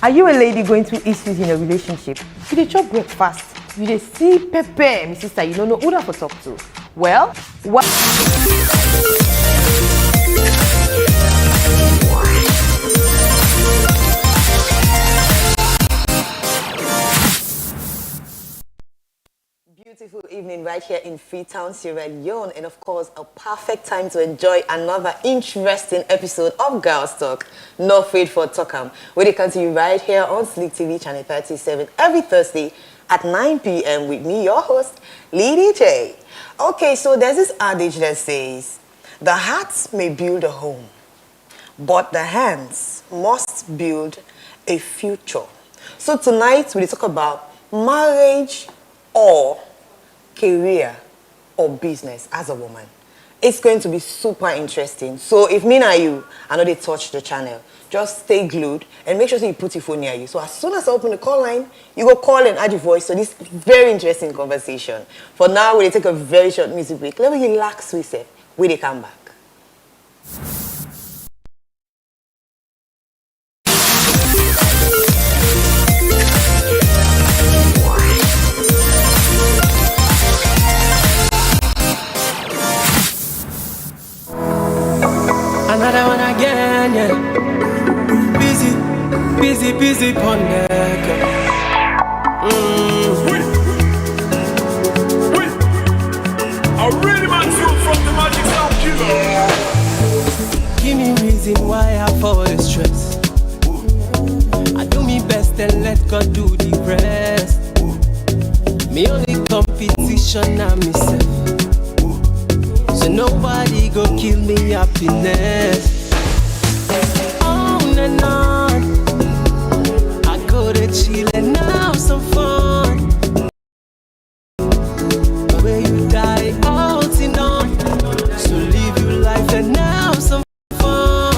Are you a lady going through issues in a relationship? You dey chop breakfast, you dey see pepper, my sister, you don't know who to talk to. Well, beautiful evening right here in Freetown, Sierra Leone, and of course a perfect time to enjoy another interesting episode of Girls Talk, No Afraid for Talkam, where they come to you right here on Sleek TV channel 37 every Thursday at 9 p.m. with me, your host, Lady J. Okay, so there's this adage that says, the heart may build a home, but the hands must build a future. So tonight we talk about marriage or career or business as a woman. It's going to be super interesting. So if me and you, I know they touch the channel, just stay glued and make sure you put your phone near you. So as soon as I open the call line, you go call and add your voice. So this very interesting conversation. For now, we'll take a very short music break. Let me relax with it. When they come back. Another one again, yeah. Busy pon deck. A really man tune from the Magic Sound Killer. Give me reason why I fall the stress. I do me best and let God do the rest. Me only competition now myself. So nobody go kill me happiness. On and on, I go to chill and have some fun. But when you die out in on, so live your life and have some fun.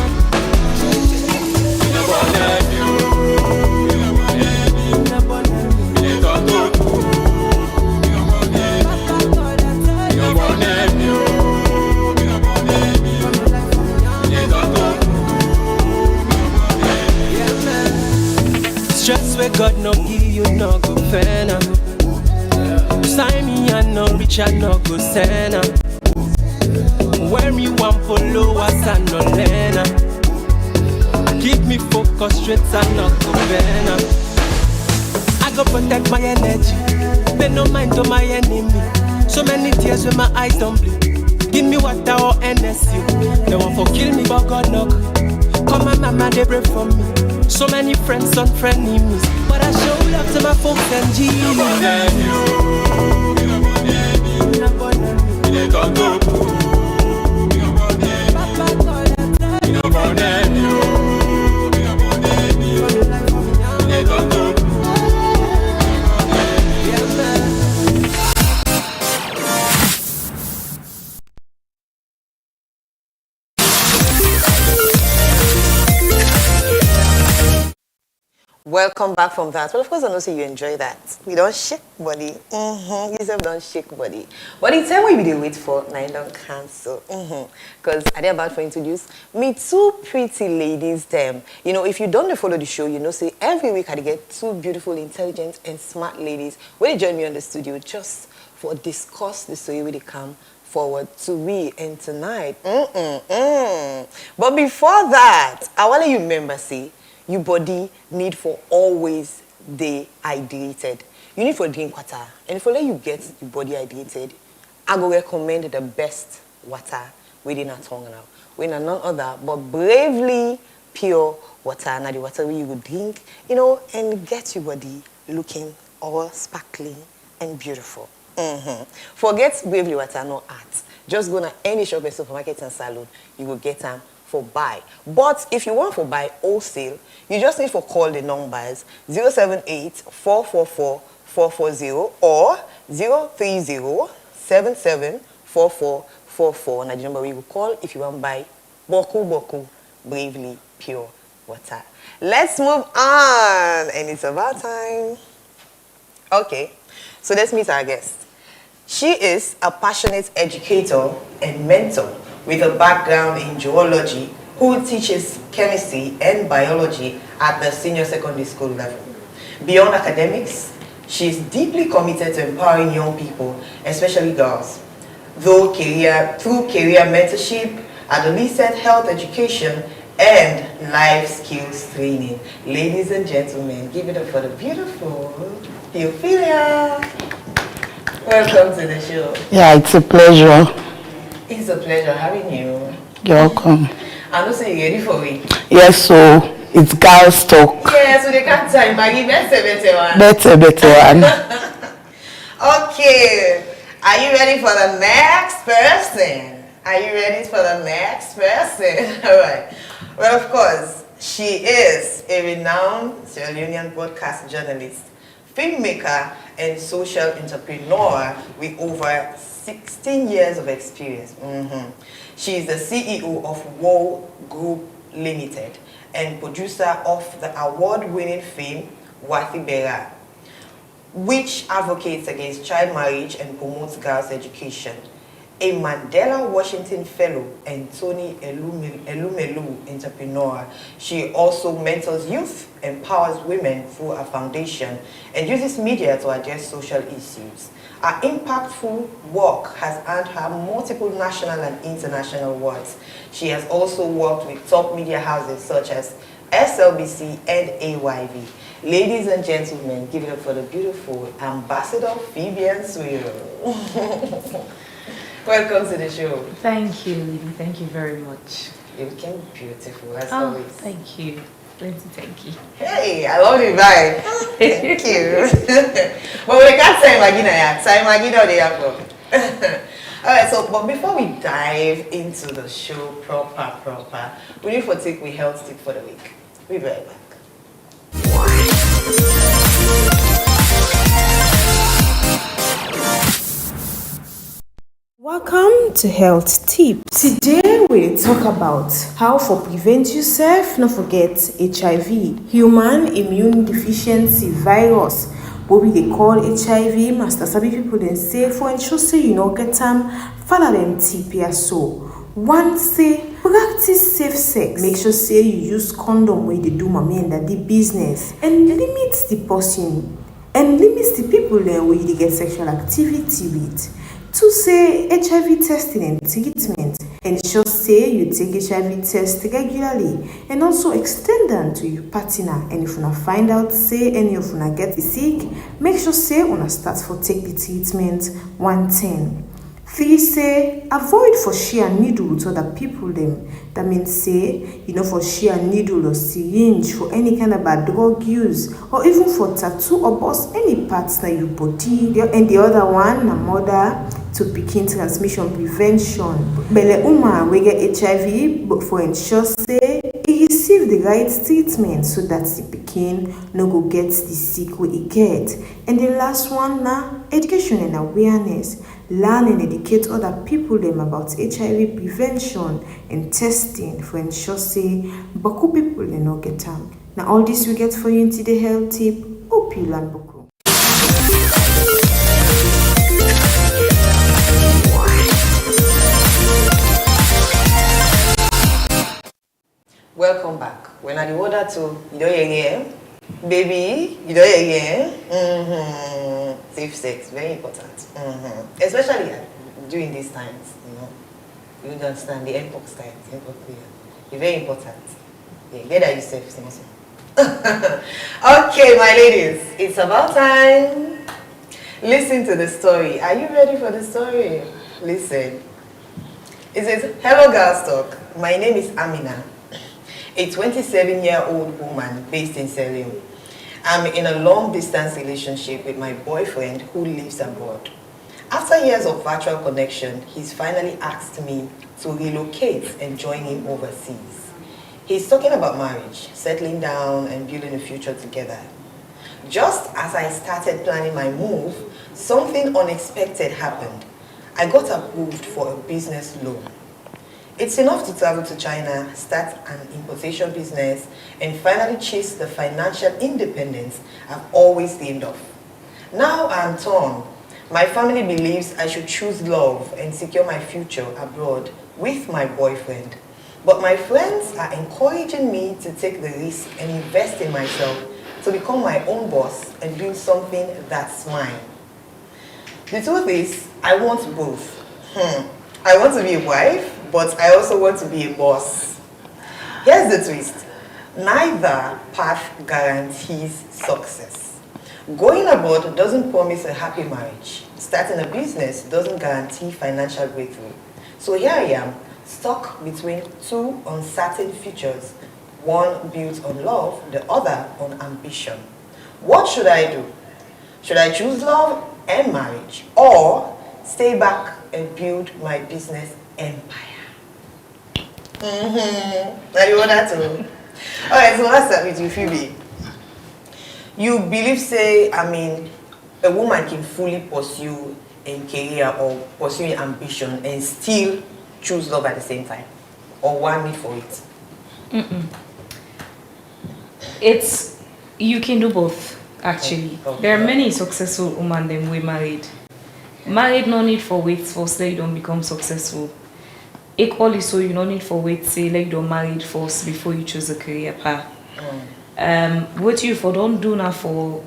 Stress where God no give you no go fair. Sign me and no rich and no go send. Where me want followers and no learner. Keep me focused straight and not go burn. I go protect my energy. Pay no mind to my enemy. So many tears when my eyes don't bleed. Give me water or NSU. They want for kill me but God knock. Come on mama they pray for me. So many friends and frenemies, but I show love to my folks and G. Welcome back from that. Well, of course, I know so you enjoy that. We don't shake body. You yourself don't shake body. But the time we dey wait for, now you don't cancel. Because I am about to introduce me two pretty ladies them. You know, if you don't follow the show, you know, say every week I get two beautiful, intelligent, and smart ladies when they join me on the studio just for discuss the story where they come forward to we and tonight. But before that, I want you remember, see, your body need for always stay hydrated. You need for drink water. And if I let you get your body hydrated, I go recommend the best water within a tongue now. When none other but Bravely Pure water. Now the water where you would drink, you know, and get your body looking all sparkling and beautiful. Forget Bravely water, no art. Just go to any shop and supermarket and salon, you will get them for buy. But if you want for buy wholesale, you just need to call the numbers 078-444-440 or 030-774444. Now the number we will call if you want to buy Boku Bravely Pure water. Let's move on, and it's about time. Okay, so let's meet our guest. She is a passionate educator and mentor with a background in geology, who teaches chemistry and biology at the senior secondary school level. Beyond academics, she is deeply committed to empowering young people, especially girls, through career mentorship, adolescent health education, and life skills training. Ladies and gentlemen, give it up for the beautiful Theophilia. Welcome to the show. Yeah, it's a pleasure. It's a pleasure having you. You're welcome. I'm not saying you're ready for it. Yes, so it's girls talk. Yeah, so they can't time, but give better one. Better one. Okay, are you ready for the next person? Are you ready for the next person? All right. Well, of course, she is a renowned Sierra Leonean broadcast journalist, filmmaker, and social entrepreneur with over 16 years of experience. She is the CEO of WOW Group Limited and producer of the award-winning film Wathi Bera, which advocates against child marriage and promotes girls' education. A Mandela Washington Fellow and Tony Elumelu entrepreneur, she also mentors youth, empowers women through a foundation, and uses media to address social issues. Her impactful work has earned her multiple national and international awards. She has also worked with top media houses such as SLBC and AYV. Ladies and gentlemen, give it up for the beautiful Ambassador Phoebe Swear. Welcome to the show. Thank you, Lily. Thank you very much. You became beautiful as always. Thank you. Thank you. Hey, I love you, bye. Thank you. But we can't say Magina yet. Say Magina the apple. Alright, so but before we dive into the show proper, we need to take we health tip for the week. We'll be right back. Welcome to Health Tips. Today we'll talk about how to prevent yourself not forget HIV, human immune deficiency virus, what we they call HIV. Master sabi people then say for ensure say you know get follow them tip so. One say practice safe sex. Make sure say you use condom when they do mommy and daddy business and limit the person and limits the people then where you get sexual activity with. To say HIV testing and treatment, ensure say you take HIV test regularly and also extend them to your partner. And if you find out say any of you get sick, make sure say you start for take the treatment 110. 3 say avoid for share needle to other people them. That means say you know for share needle or syringe for any kind of bad drug use or even for tattoo or bust any parts na your body. And the other one na mother to begin transmission prevention. Belle woman we get HIV but for ensure say he receive the right treatment so that the pikin no go get the sick we he get. And the last one na education and awareness. Learn and educate other people them about HIV prevention and testing for ensure say boku people they no get them. Now all this we get for you into the health tip. Hope you learn boku. Welcome back. When I the order to you don't hear baby, you don't hear safe sex, very important. Especially during these times, you know. You understand the mpox times, it's very important. Yeah, get that yourself, Simon. Okay, my ladies, it's about time. Listen to the story. Are you ready for the story? Listen. It says, hello girls talk. My name is Amina, a 27-year-old woman based in Sierra Leone. I'm in a long-distance relationship with my boyfriend who lives abroad. After years of virtual connection, he's finally asked me to relocate and join him overseas. He's talking about marriage, settling down and building a future together. Just as I started planning my move, something unexpected happened. I got approved for a business loan. It's enough to travel to China, start an importation business, and finally chase the financial independence I've always dreamed of. Now I'm torn. My family believes I should choose love and secure my future abroad with my boyfriend. But my friends are encouraging me to take the risk and invest in myself to become my own boss and build something that's mine. The truth is, I want both. I want to be a wife, but I also want to be a boss. Here's the twist. Neither path guarantees success. Going abroad doesn't promise a happy marriage. Starting a business doesn't guarantee financial breakthrough. So here I am, stuck between two uncertain futures. One built on love, the other on ambition. What should I do? Should I choose love and marriage, or stay back and build my business empire? Now you want that too? Alright, so let's start with you, Phoebe. You believe, a woman can fully pursue a career or pursue an ambition and still choose love at the same time? Or one need for it? You can do both, actually. Okay. There are many successful women that we married. Married, no need for wait for say you don't become successful. Equally so, you don't need for wait say like you're married first before you choose a career path. What you for don't do now for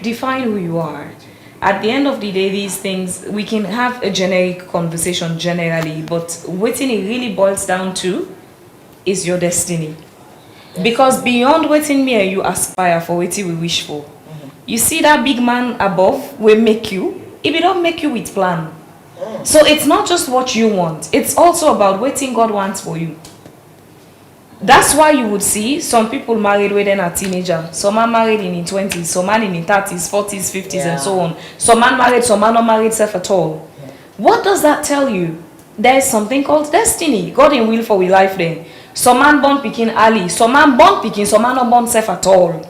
define who you are. At the end of the day, these things we can have a generic conversation generally, but what it really boils down to is your destiny. Because beyond waiting me and you aspire for what we wish for. You see that big man above will make you, if it don't make you with plan. So it's not just what you want, it's also about waiting God wants for you. That's why you would see some people married when they're a teenager, some man married in his 20s, some man in his 30s, 40s, 50s, and so on. Some man married, some man not married self at all. What does that tell you? There is something called destiny. God in will for we life then. Some man born picking early, some man born picking, some man not born self at all.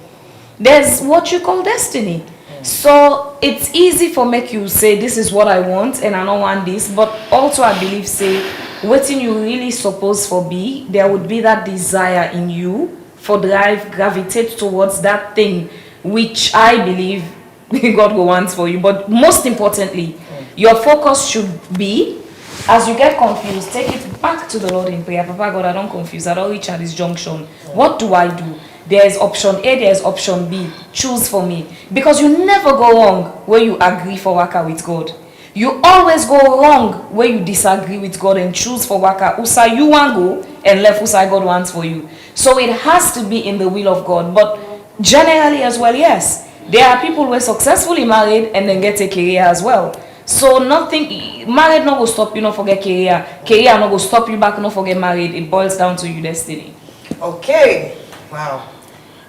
There's what you call destiny. So it's easy for make you say this is what I want and I don't want this, but also I believe say what you really supposed for be, there would be that desire in you for gravitate towards that thing which I believe God will want for you. But most importantly, your focus should be, as you get confused, take it back to the Lord in prayer. Papa God, I don't confuse, I don't reach at this junction. What do I do? There's option A, there's option B. Choose for me. Because you never go wrong when you agree for waka with God. You always go wrong when you disagree with God and choose for waka. Usa you want go and left usa God wants for you. So it has to be in the will of God. But generally as well, yes. There are people who are successfully married and then get a career as well. So nothing, married not go stop you, not forget career. Career not go stop you back, not forget married. It boils down to your destiny. Okay. Wow.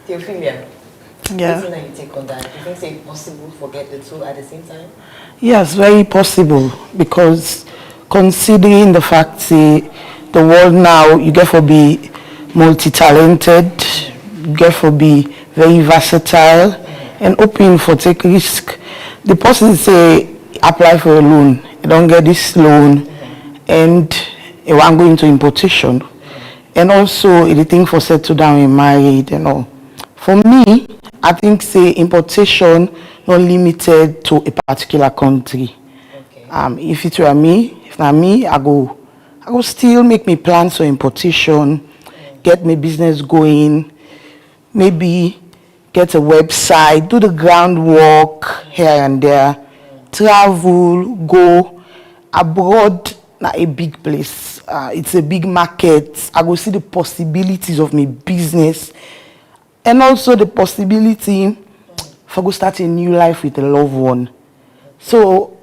Theophilia, Yeah. what do you take on that? Do you think it's possible to forget the two at the same time? Yes, very possible, because considering the fact the world now, you get for be multi-talented, you get for be very versatile and open for take risk. The person say apply for a loan, you don't get this loan and you want to go into importation. And also the thing for settle down and married and all. For me, I think say importation not limited to a particular country. Okay. If it were me, if not me, I go still make me plans for importation, get my business going, maybe get a website, do the groundwork here and there, travel, go abroad. Not a big place. It's a big market. I go see the possibilities of my business, and also the possibility for go start a new life with a loved one. So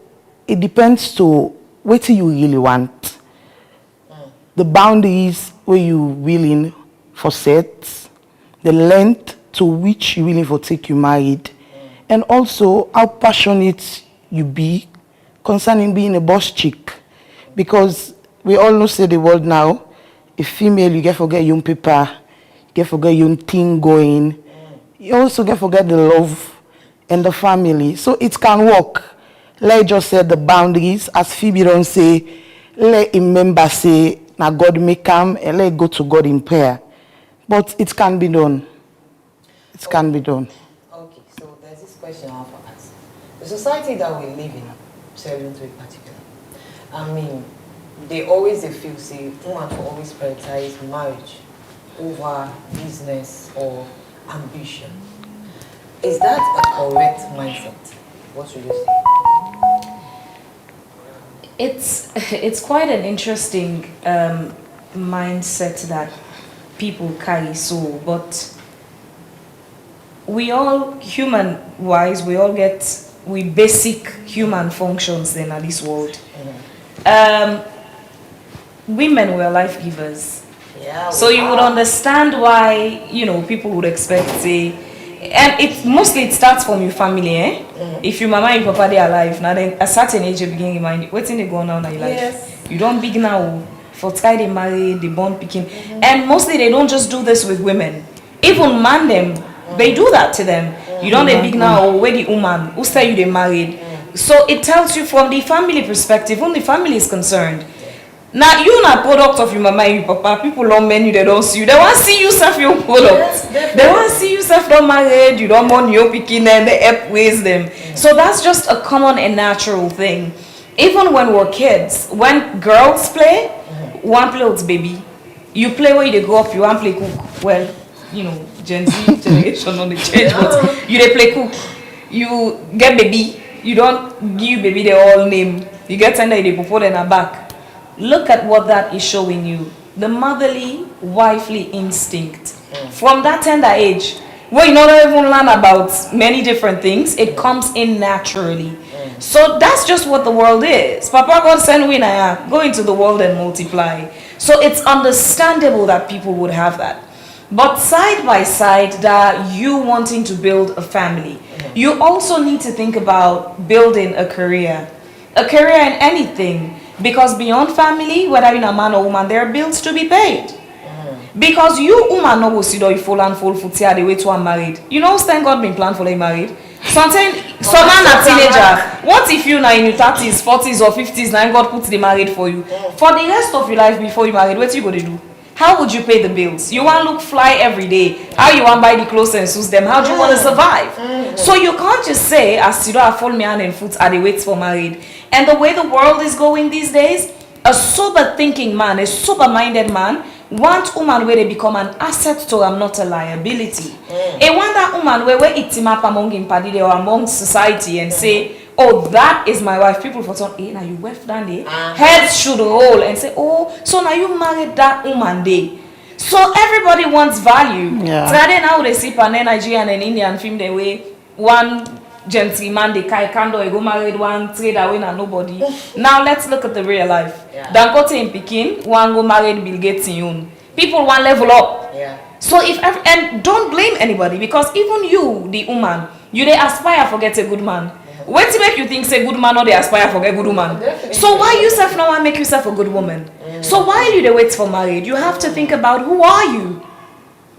it depends to what you really want, the boundaries where you willing for set, the length to which you willing for take you married, and also how passionate you be concerning being a boss chick. Because we all know say the world now, a female, you get forget young paper, you get forget young thing going, you also get forget the love and the family. So it can work. Let just say the boundaries, as Phoebe don't say, let a member say, now God make come and let go to God in prayer. But it can be done. It can be done. Okay, so there's this question I want to ask. The society that we live in, 7 to in particular, they always they feel say woman will always prioritize marriage over business or ambition. Is that a correct mindset? What should you say? It's quite an interesting mindset that people carry. So, but we all, human wise, we basic human functions then at this world. Women were life givers. Yeah. So you would understand why, people would expect, say, and it starts from your family, eh? If your mama and your papa they are alive, now then a certain age you begin remind waiting they go on now in your life. Yes. You don't big now for try they marry, they born picking. And mostly they don't just do this with women. Even man them, they do that to them. You don't they big now or where the woman, who say you they married. So it tells you from the family perspective, when the family is concerned. Now you not product of your mama and your papa. People don't menu, they don't see you. They want to see you self your product. They want to see you self not married. You don't want your picking and they help raise them. So that's just a common and natural thing. Even when we're kids, when girls play, one play with baby. You play where they grow up. You want play cook. Well, Gen Z generation on the change, but you they play cook. You get baby. You don't give baby the whole name. You get tender they put in a back. Look at what that is showing you. The motherly, wifely instinct. From that tender age, where you don't even learn about many different things, it comes in naturally. So that's just what the world is. Papa God send we now, go into the world and multiply. So it's understandable that people would have that. But side by side, that you wanting to build a family, you also need to think about building a career. A career in anything. Because beyond family, whether you're a man or woman, there are bills to be paid. Because you woman no go see do you full and full foot here the way to am married. Thank God been planned for like married. Sometimes some man a teenager. What if you now in your 30s, 40s or 50s now God puts the married for you? For the rest of your life before you married, what you gonna do? How would you pay the bills? You want to look fly every day. How you want to buy the clothes and suit them? How do you want to survive? So you can't just say, as you don't have full me hand and foot, are they wait for married? And the way the world is going these days, a sober thinking man, a sober minded man, want woman where they become an asset to them, not a liability. And want that woman where it team up among him party or among society and say, oh, that is my wife. People for some, now you wife down there. Heads should roll and say, oh, so now you married that woman day. So everybody wants value. Yeah. So then now they see Panay Nigerian and Indian film the way one gentleman they kai candle go married one trade away and nobody. Now let's look at the real life. Dangote in Pekin, one go married Bill Gates in Yun. People want level up. So and don't blame anybody because even you, the woman, you they aspire for get a good man. When to make you think say good man or they aspire for a good woman? So why you self now make yourself a good woman? So while you they wait for marriage, you have to think about who are you?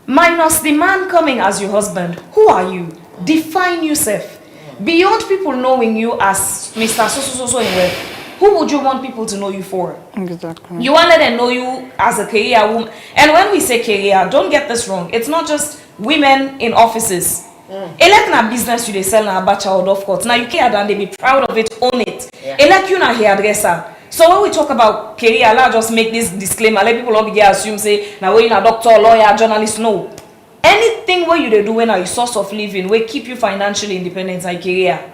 Minus the man coming as your husband. Who are you? Define yourself. Beyond people knowing you as Mr. So in web, who would you want people to know you for? Exactly. You want to let them know you as a career woman. And when we say career, don't get this wrong. It's not just women in offices. Elect na business you they sell na abacha or of course. Now you care and they be proud of it, own it. Elect you na hairdresser. So when we talk about career, I'll just make this disclaimer. Let people not begin assume say now when you a doctor, lawyer, journalist, no. Anything where you they doing a source of living will keep you financially independent like career.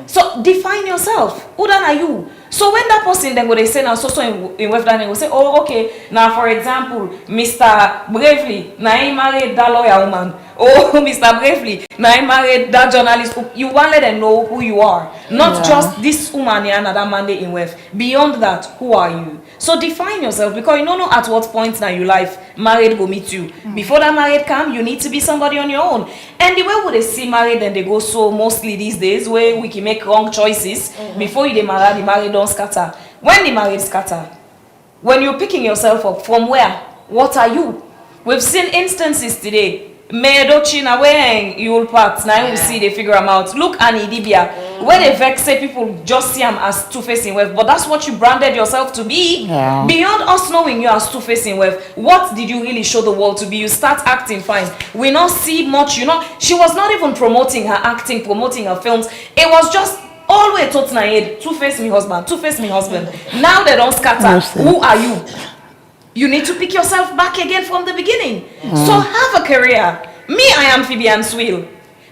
So define yourself. Who then are you? So when that person then go they say now so in West Daniel will say, oh okay, now for example, Mr. Bravely, now he married that lawyer woman. Oh, Mr. Bravely, now he married that journalist. You want to let them know who you are. Not just this woman and another Monday in West. Beyond that, who are you? So define yourself because you don't know at what point now your life married go meet you. Before that married come, you need to be somebody on your own. And the way would they see married and they go so mostly these days where we can make wrong choices before you they marry, the married don't scatter. When the married scatter, when you're picking yourself up from where? What are you? We've seen instances today. Medochi na wearing you'll part now we see they figure them out. Look Annie Dibia, where they vex say people just see them as two-facing wealth, but that's what you branded yourself to be. Beyond us knowing you as two-facing wealth, what did you really show the world to be? You start acting fine. We not see much, she was not even promoting her acting, promoting her films. It was just always thought na head, two-face me husband. Now they don't scatter. Who are you? You need to pick yourself back again from the beginning. So have a career. Me, I am Phoebe Swill.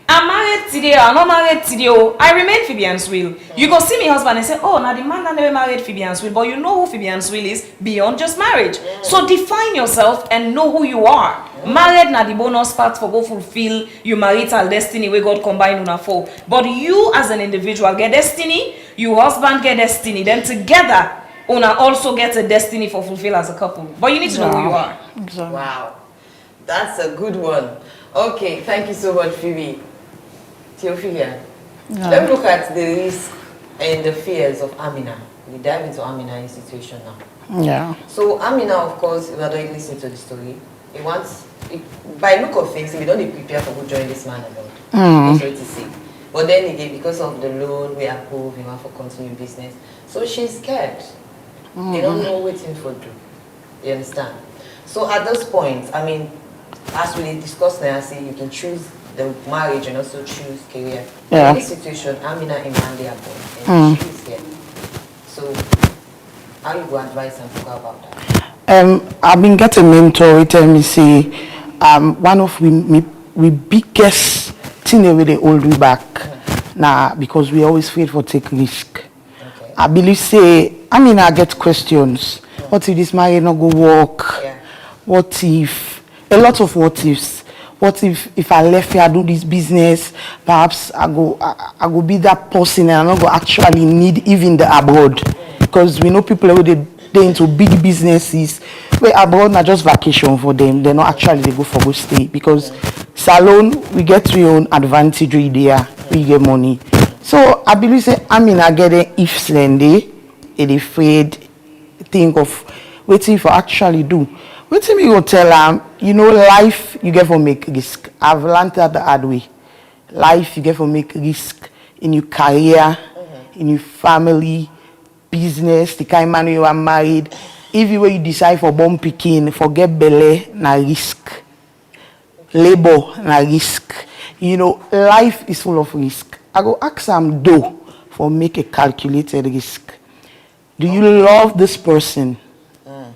I'm married today, I'm not married today. I remain Phoebe Swill. You go see me husband and say, oh, now the man that never married Phoebe Swill, but you know who Phoebe Swill is beyond just marriage. So define yourself and know who you are. Married na the bonus part for go fulfill your marital destiny where God combine una for. But you as an individual get destiny, your husband get destiny. Then together, una also get a destiny for fulfill as a couple. But you need to know who you are. Wow. That's a good one. Okay, thank you so much, Phoebe. Theophilia, let me look at the risk and the fears of Amina. We dive into Amina's situation now. Yeah. So Amina, of course, we are not listening to the story. By look of things, we don't prepare for who join this man alone. Sorry to say. But then again, because of the loan we approve, we want for continuing business. So she's scared. They don't know what to do. You understand? So at this point, I mean, as we discussed now, I say you can choose the marriage and also choose career. Yeah. In this situation, Amina in Monday are born and she's here. So how you go advise and talk about that? I've been getting a mentor. He tell me say, one of we biggest thing they really hold we back now because we always afraid for take risk. Okay. I believe say, I get questions. What if this marriage not go work? Yeah. What if? A lot of what ifs. What if I left here, I do this business, perhaps I go be that person and I'm not going to actually need even the abroad. Because we know people who they into big businesses, where abroad not just vacation for them, they're not actually they go for good stay. Because salon, we get your own advantage there, we get money. So I believe say, I get it if then they afraid think of what if I actually do. What me go tell life you get for make risk. I've learned that the hard way. Life you get for make risk in your career, in your family, business, the kind of man you are married. If you decide for born picking, forget belly, na risk. Labor, na risk. Life is full of risk. I go ask them though for make a calculated risk. Do you love this person?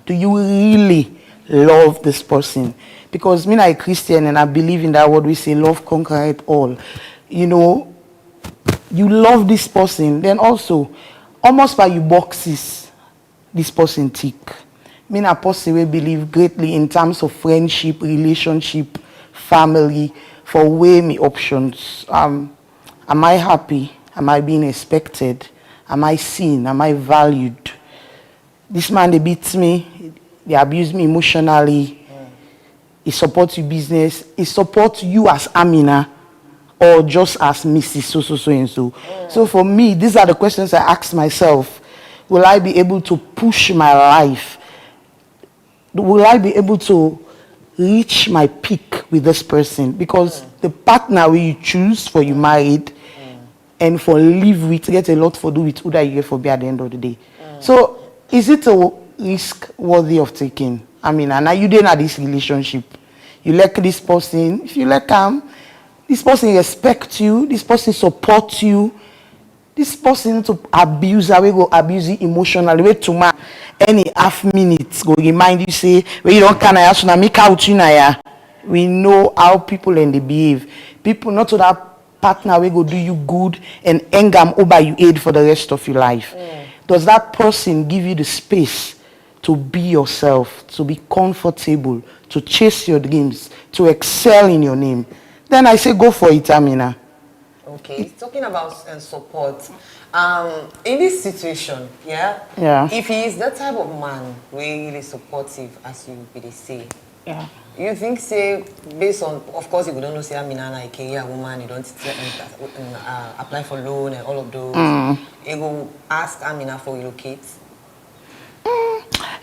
Do you really love this person? Because me I'm a Christian and I believe in that word we say love conquers it all. You love this person, then also almost by your boxes this person tick. Me a person we believe greatly in terms of friendship, relationship, family, for way me options. Am I happy? Am I being expected? Am I seen? Am I valued? This man they beats me. They abuse me emotionally. He supports your business. He supports you as Amina or just as Mrs. So and so. So for me, these are the questions I ask myself. Will I be able to push my life? Will I be able to reach my peak with this person? Because the partner you choose for you married and for live with, get a lot for do with who that you get for be at the end of the day. So is it a risk worthy of taking? And now you didn't have this relationship. You like this person. If you like this person respect you. This person support you. This person to abuse, I will go abuse you emotionally. Wait to my any half minutes go remind you say when you don't can I make out you now. We know how people and they behave. People not to that partner will go do you good and hang them over you aid for the rest of your life. Does that person give you the space to be yourself, to be comfortable, to chase your dreams, to excel in your name? Then I say go for it, Amina. Okay, talking about support. In this situation, yeah, if he is that type of man, really supportive, as you really say, you think, say, based on, of course, if you don't know, say, Amina, like a career woman, you don't apply for loan and all of those, you go ask Amina for relocate?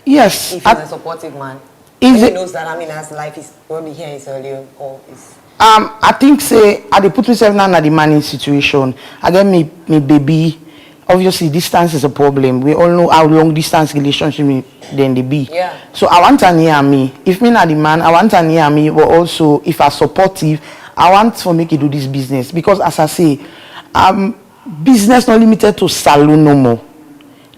Yes. If he's a supportive man, he knows that Amina's life is probably here in Sierra Leone or is... I think say I dey put myself now in the manning situation. I get me baby. Obviously, distance is a problem. We all know how long distance relationship then they be. Yeah. So I want her near me. If me not the man, I want her near me. But also, if I'm supportive, I want to make you do this business because, as I say, business not limited to salon no more.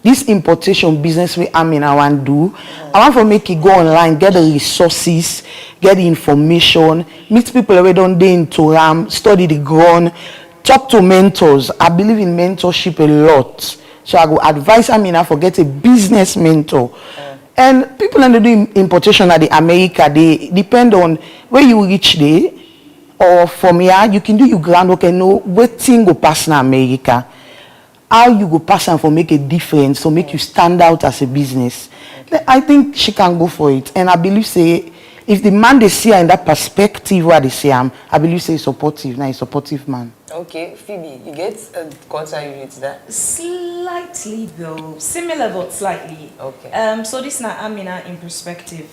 This importation business I want do. I want to make it go online, get the resources, get the information, meet people who don't dey into study the ground, talk to mentors. I believe in mentorship a lot. So I go advise for get a business mentor. And people that do importation at the America, they depend on where you reach there. Or from here, you can do your groundwork and know what thing go pass in America. How you go pass and for make a difference, so make you stand out as a business. I think she can go for it. And I believe say, if the man they see her in that perspective where they see him, I believe say he's supportive. Now he's a supportive man. Okay, Phoebe, you get a contrary rate to that? Slightly though, similar but slightly. Okay. So this now Amina in perspective.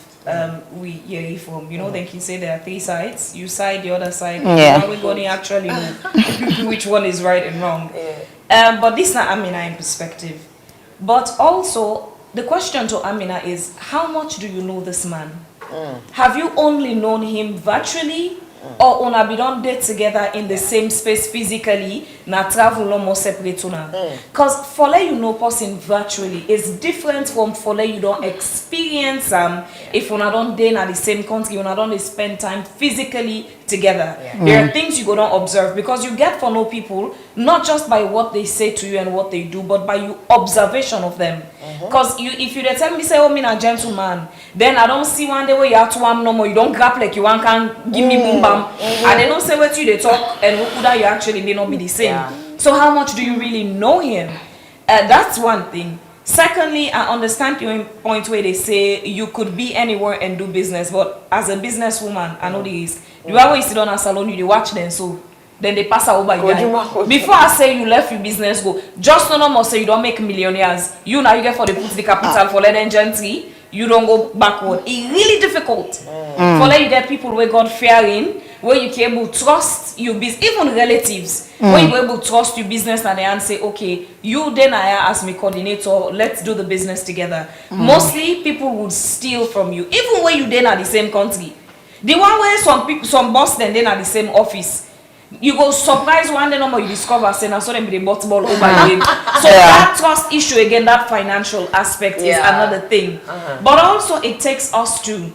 We hear from, they can say there are 3 sides. You side, the other side. Yeah. We're going to actually know which one is right and wrong. Yeah. But this now Amina in perspective. But also, the question to Amina is, how much do you know this man? Have you only known him virtually? Or una be don't date together in the same space physically, na travel no more separate una. Because for let you know person virtually is different from for let you don't experience if una don't date in the same country, una don't spend time physically together. There are things you go don't observe because you get to know people not just by what they say to you and what they do, but by your observation of them. Because if you tell me say, oh, me a gentleman, then I don't see one day where you have to no more, you don't grab like you want can give me boom bam. And they don't say what you they talk and who that you actually may not be the same. So how much do you really know him? That's one thing. Secondly, I understand your point where they say you could be anywhere and do business, but as a businesswoman, I know this. The way you sit on a salon, you watch them, so then they pass over you. Before I say you left your business, go just no more say you don't make millionaires. You now you get for the put the capital for letting gentry. You don't go backward. It's really difficult for let you get people where God fearing, where you can able to trust your business, even relatives, where you able to trust your business and say, okay, you then I as my coordinator, let's do the business together. Mostly people would steal from you, even when you then are the same country. The one where some boss then are the same office. You go surprise one day no more you discover saying I saw them be the bottom ball over again. So that trust issue again, that financial aspect is another thing. But also it takes us to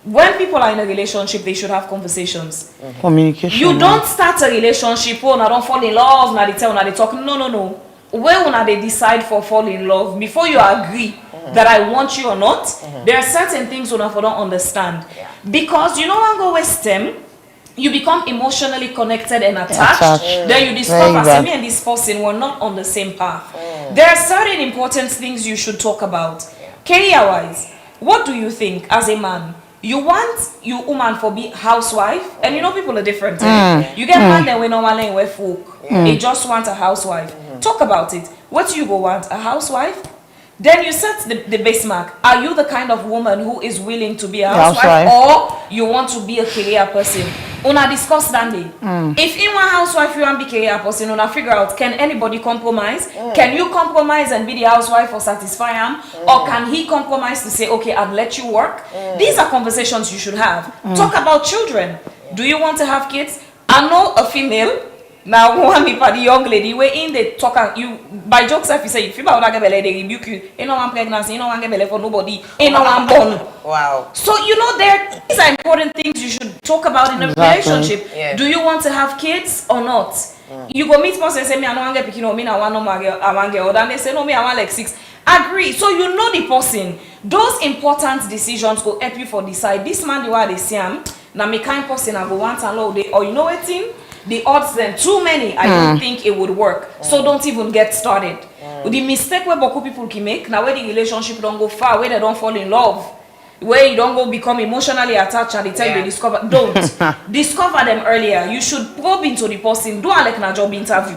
when people are in a relationship, they should have conversations. Communication. You don't start a relationship when I don't fall in love, now they tell, now they talk. No. When they decide for fall in love, before you agree that I want you or not, there are certain things when I don't understand. Because you don't want to go waste them. You become emotionally connected and attached. Then you discover, say, me and this person were not on the same path. There are certain important things you should talk about. Career-wise, what do you think as a man? You want your woman for be housewife, and people are different. You get man that we normally wear folk. They just want a housewife. Talk about it. What do you go want? A housewife? Then you set the base mark. Are you the kind of woman who is willing to be a housewife, or you want to be a career person? Una discuss that day. If in one housewife you want to be a career person, una figure out, can anybody compromise? Can you compromise and be the housewife or satisfy him? Or can he compromise to say, okay, I'll let you work? These are conversations you should have. Talk about children. Do you want to have kids? I know a female. Now, one me for the young lady, where in the talk and you by jokes if you say if you about get belly, they rebuke you. You know one pregnancy, you know one get belly for nobody, you know one born. Wow. So these are important things you should talk about in a relationship. Do you want to have kids or not? You go meet person and say me I don't want to get picking on me, I want no more girl, I want girl. Then they say no me I want like 6. Agree. So you know the person. Those important decisions will help you for decide this man the way they see him. Now me kind person I go want and low day or you know what thing? The odds then too many, I don't think it would work. So don't even get started. The mistake where beaucoup people can make, now where the relationship don't go far, where they don't fall in love, where you don't go become emotionally attached and the time they discover, don't. Discover them earlier. You should probe into the person, do a like a job interview.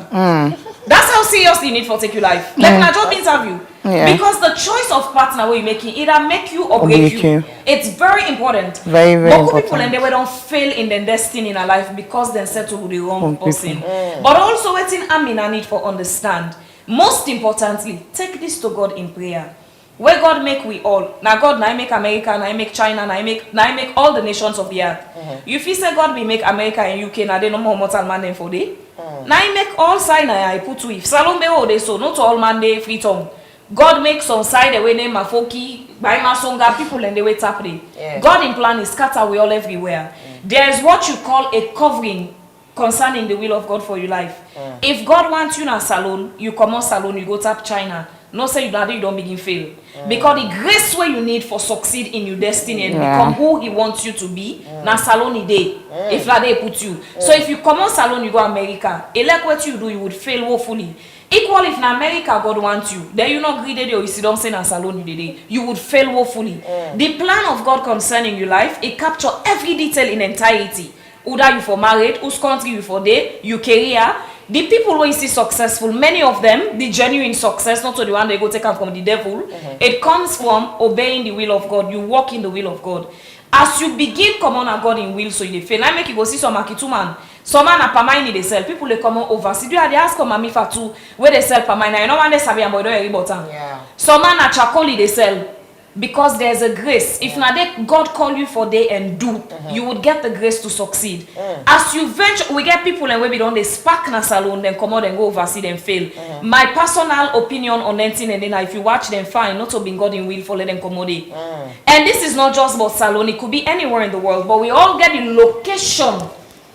That's how seriously you need for take your life. Like a job interview. Because the choice of partner where you're making either make you or break you. It's very important. Very, very important. People and they don't fail in their destiny in a life because they settle with the wrong person. But also what in Amina need for understand. Most importantly, take this to God in prayer. Where God make we all. Now God now make America, now make China, now make all the nations of the earth. If you say God will make America and UK, now they no more mortal man than for day. Now I make all sign I put to if salon be all day so not all man dey free tongue. God makes some side away name Mafoki, by Masonga people and they wait up there. Yeah. God in plan is scatter we all everywhere. There's what you call a covering concerning the will of God for your life. If God wants you in a salon, you come on salon, you go tap China. No say you don't begin fail. Because the grace where you need for succeed in your destiny and become who he wants you to be, na salon he day. If la day put you. So if you come on salon, you go America. Like what you do, you would fail woefully. Equal if in America God wants you, then you not greedy or you see don't say na salon you day. You would fail woefully. The plan of God concerning your life, it capture every detail in entirety. Whether you for married, whose country you for there, your career. The people who you see successful, many of them, the genuine success, not to the one they go take out from the devil, it comes from obeying the will of God. You walk in the will of God. As you begin come on a God in will, so you fail. I make you go see some market man. Some man are permine they sell. People they come on overseas. Do you they ask mami for two where they sell permine? You know when they sabi about Yeah. some man are charcoal they sell. Because there's a grace. If not that God call you for day and do, you would get the grace to succeed. As you venture, we get people and we don't they spark na salon, then come out and go overseas and fail. My personal opinion on anything and then if you watch them fine, not to be God in will for let them come out. And this is not just about salon, it could be anywhere in the world, but we all get the location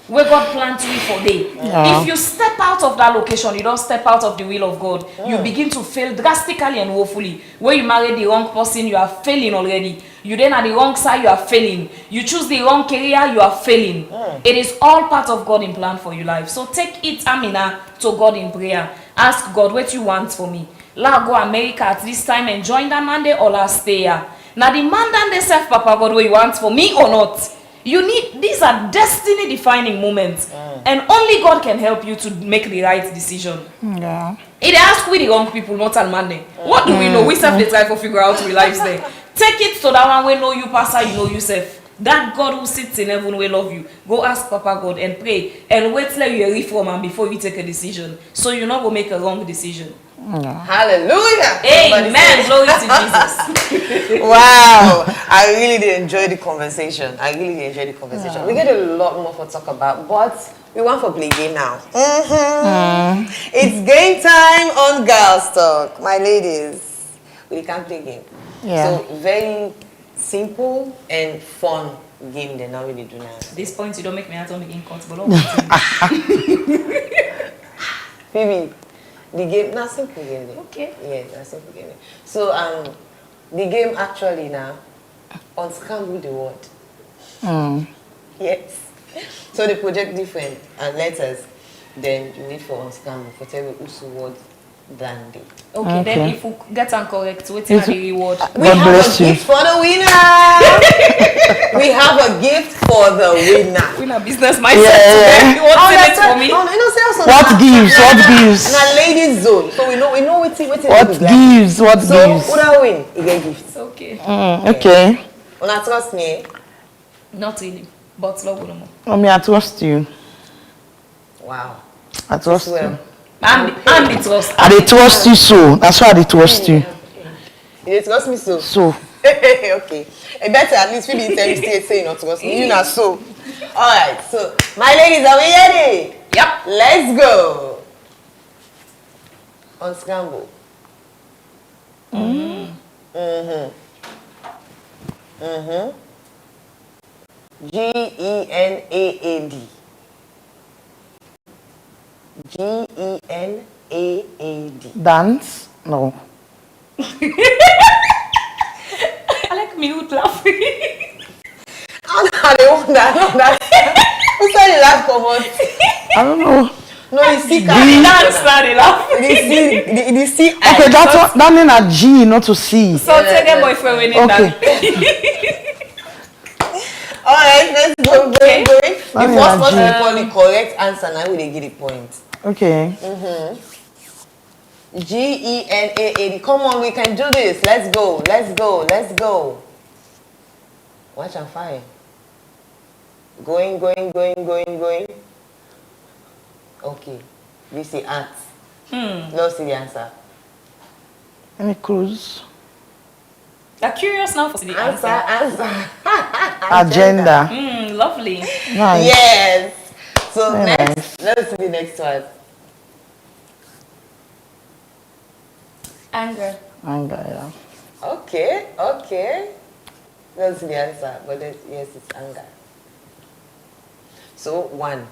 where God planned you for day. If you step out of that location, you don't step out of the will of God, you begin to fail drastically and woefully. Where you marry the wrong person, you are failing already. You then at the wrong side, you are failing. You choose the wrong career, you are failing. It is all part of God in plan for your life. So take it, Amina, to God in prayer. Ask God, what you want for me? La go America at this time and join that Monday or last stay here. Now the man that they self, Papa God, what you want for me or not? You need, these are destiny defining moments and only God can help you to make the right decision. It asks we the wrong people, not on Monday. What do we know? We self the try to figure out our lives there. Take it to that one we know you pastor, you know yourself. That God who sits in heaven will love you. Go ask Papa God and pray and wait till you reform and before you take a decision. So you're not going to make a wrong decision. Hallelujah. Amen. Glory to Jesus. Wow. I really did enjoy the conversation. We get a lot more to talk about, but we want to play game now. It's game time on Girls Talk. My ladies, we can play game. So very simple and fun game they now really do now. At this point, you don't make me have to begin cut, but Phoebe, the game, not simple game. Okay. Yeah, that's simple game. So the game actually now unscramble the word. Yes. So the project different and letters, then you need for unscramble for tell you who's word than the. Okay, then if we get them correct, what's the reward? We have a gift for the winner. We have a gift for the winner. Winner business mindset. You want to say it for me? No, What gives? What gives? Na ladies zone. So we know what What gives? What So gives? who win? You get gifts. Okay. Okay. Una trust me. Not really, but love no more. I trust you. Wow. I trust Well. you. And the trust. I dey trust you so. That's why I dey trust you. You dey trust me so. So. Okay. It better at least maybe tell me straight say you not trust me. You not so. Alright, so my ladies, are we ready? Yep. Let's go. Unscramble. Genaad. Genaad. Dance? No. I like mute laughing. I don't wonder. Who said you laugh common? I don't know. No, you see, Dance now they laugh. the see. Okay, that's what that mean a G, not to C. So take a boyfriend winning that. All right, let's go. Okay. The first That person mean to call the correct answer now will they get the point. Okay. Genaad. Come on, we can do this. Let's go. Let's go. Let's go. Watch and fire. Going. Okay. This is art. Let's see the answer. Any clues? I'm curious now for the answer. Answer. Agenda. Lovely. Nice. Yes. So Very next, nice. let's see the next one. Anger. Anger, yeah. Okay, okay. That's the answer, but yes, it's anger. So 1.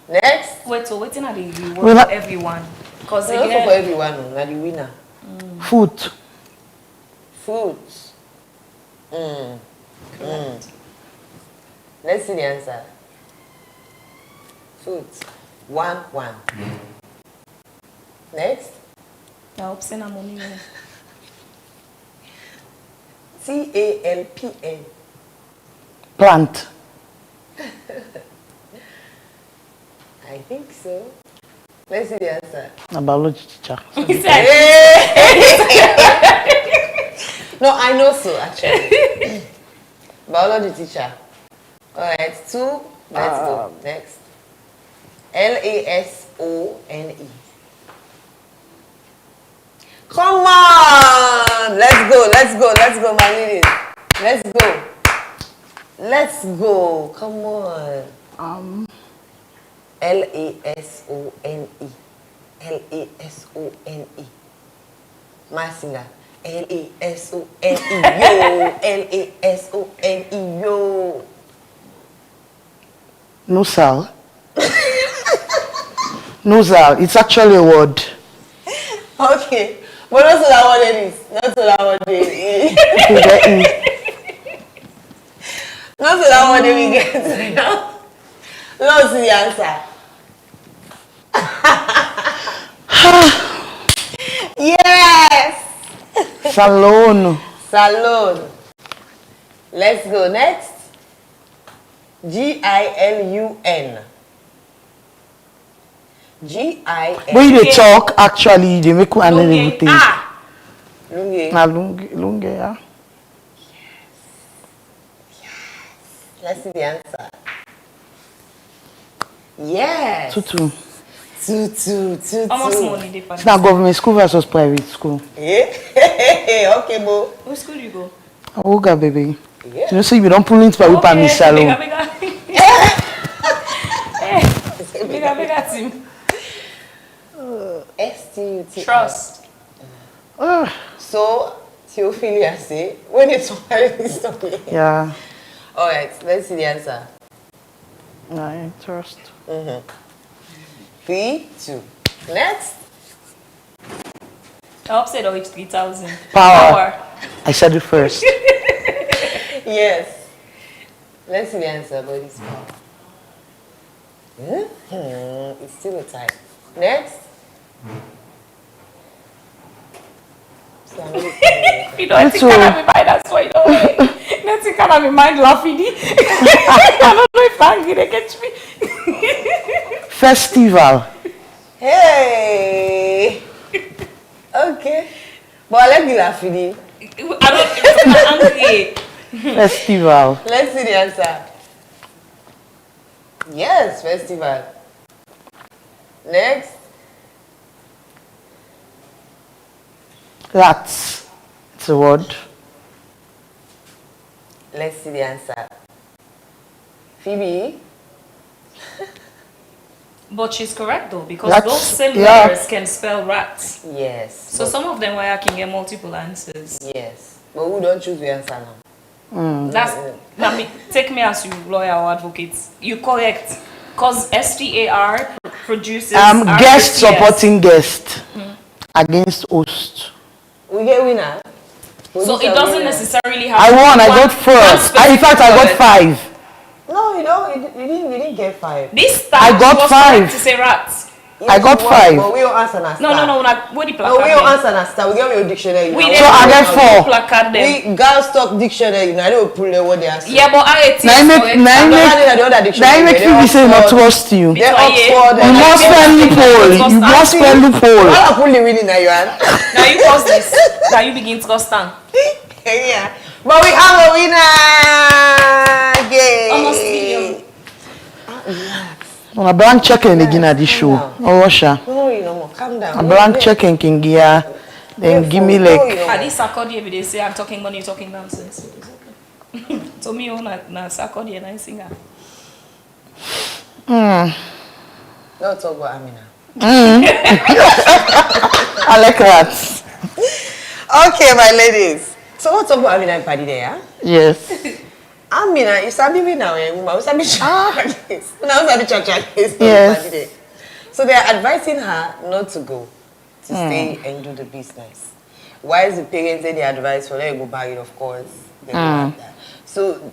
Next. Wait, so waiting at the reward Well, for everyone. Because So also for again, everyone, now the winner. Food. Food. Let's see the answer. Food. 1. Next. I hope say na money. TALPN. Plant. I think so. Let's see the answer. A biology teacher. He said, No, I know so actually. Biology teacher. Alright, 2. Let's go. Next. LASONE. Come on! Let's go, my ladies. Let's go. Come on. LASONE. LASONE. My singer. LASONE. Yo. LASONE. Yo. Nosal. Nosal. It's actually a word. Okay. But not so that one it is. Not so that one it is. Not so that one we get. Let's see the answer. Yes! Salon. Salon. Let's go next. GILUN. GILUN. When they talk, actually, they make one and everything. Lunge. Na lunge, yeah. Let's see the answer. Yes. Tutu. Two. almost money difference. It's not government school versus private school. Yeah. Okay, bo. Which school you go? Oga, baby. Yeah. You know, so you don't pull into my Okay, salon. Bigger team. STUT. Trust. So, Theophilia say, when it's this story. Yeah. Alright, let's see the answer. I trust. 3, 2. Next. I hope say it's 3,000. Power. I said it first. Yes. Let's see the answer, but it's power. It's still a tie. Next. You don't think I have mind, that's why you don't think I have mind laughing. I don't know if I'm gonna catch me. Festival. Hey! Okay. But I like the laughing. I don't think I'm angry. Festival. Let's see the answer. Yes, festival. Next. Rats. It's a word. Let's see the answer. Phoebe. But she's correct though, because Rats, those same yeah. letters can spell rats. Yes. So some of them where I can get multiple answers. Yes. But who don't choose the answer now? That's take me as you lawyer or advocate. You correct. Because STAR produces Guest RACS. supporting guest against host. We get winner. So it doesn't necessarily have I won. I one- got first. In fact, I got 5. No, you didn't get 5. This time I got she was 5. correct to say rats. Yes, I got you won, 5. But we don't answer na star. No, like, what the No, placard we don't mean? answer na star. We get your dictionary. We now. didn't So I get know 4. placard them. We girls talk dictionary. Now they will pull the what they answer. Yeah, but RAT is Now you make correct. The other now dictionary. you make they me say not Oxford- trust you. They Because, Oxford. yeah, You But must I spell think loophole. it was You must asking- spell loophole. Why pull the winning now, you are? Now you cause this. Now you begin to trust them. Yeah. But we have a winner. Yay. Almost million. On a blank checking again at this show. Oh, Russia. No, you know, calm down. A blank checking can give then give me like At this accordion, they say I'm talking money, talking nonsense. To me, na accordion, I singer. No talk about Amina. I like that. Okay, my ladies. So what's up with Amina and Paddy there? Yes. Amina, you sabi me now, woman. You sabi church. Now you sabi church. Yes. So they are advising her not to go, to stay and do the business. Why is the parents say they advise for let you go marry? Of course, they don't like that. So,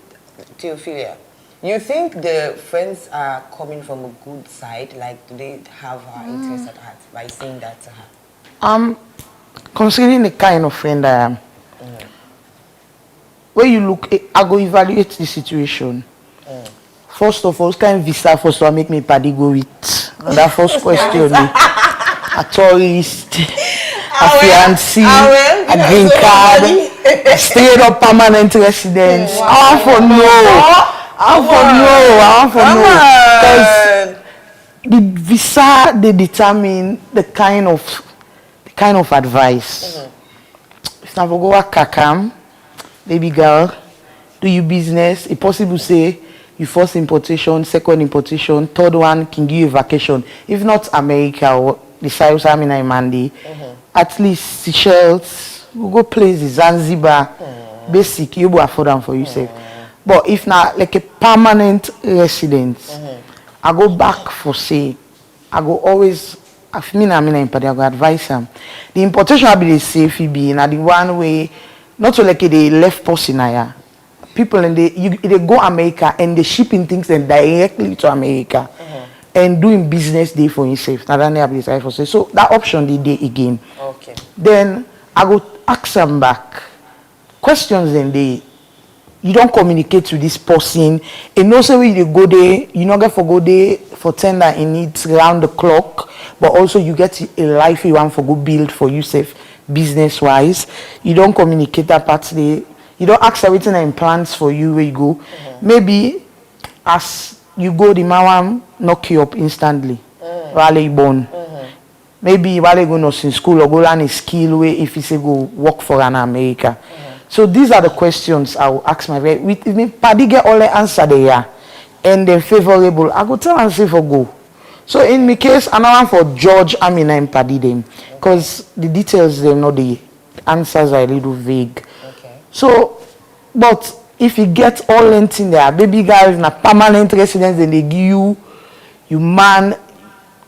Theophilia, you think the friends are coming from a good side? Like, do they have her interest at heart by saying that to her? Considering the kind of friend I am, when you look, I go evaluate the situation. First of all, what kind of visa first one make me Paddy go with? And that first question, a tourist, a fiancé, a green card, a straight up permanent residence. I want for no. Because the visa, they determine the kind of advice. If I go to Kakam, baby girl, do you business? It's possible say you first importation, second importation, third one can give you a vacation. If not America or the Cyrus Amina Imandi, at least Seychelles, we go places, Zanzibar, basic, you will afford them for yourself. But if not like a permanent residence, I go back for say, I go always, if me and I go advise them. The importation will be the safe, be in the one way, not so like the left person here. People and they go America and they shipping things and directly to America and doing business day for himself. Now then they have this for say. So that option they day again. Okay. Then I go ask them back questions. Then you don't communicate with this person. And no say when you go there, you not get for go there for tender in it round the clock, but also you get a life you want for go build for yourself business wise. You don't communicate that part there. You don't ask everything in plans for you where you go. Maybe as you go, the man knock you up instantly while you born. Maybe while you go nursing school or go learn a skill way if you say go work for an America. So these are the questions I will ask my friend. With me, Paddy get all the answer there and they're favorable. I go tell and say for go. So in my case, I'm one for George, Amina and Paddy them because the details they know the answers are a little vague. So, but if you get all length in there, baby girl in a permanent residence, then they give you man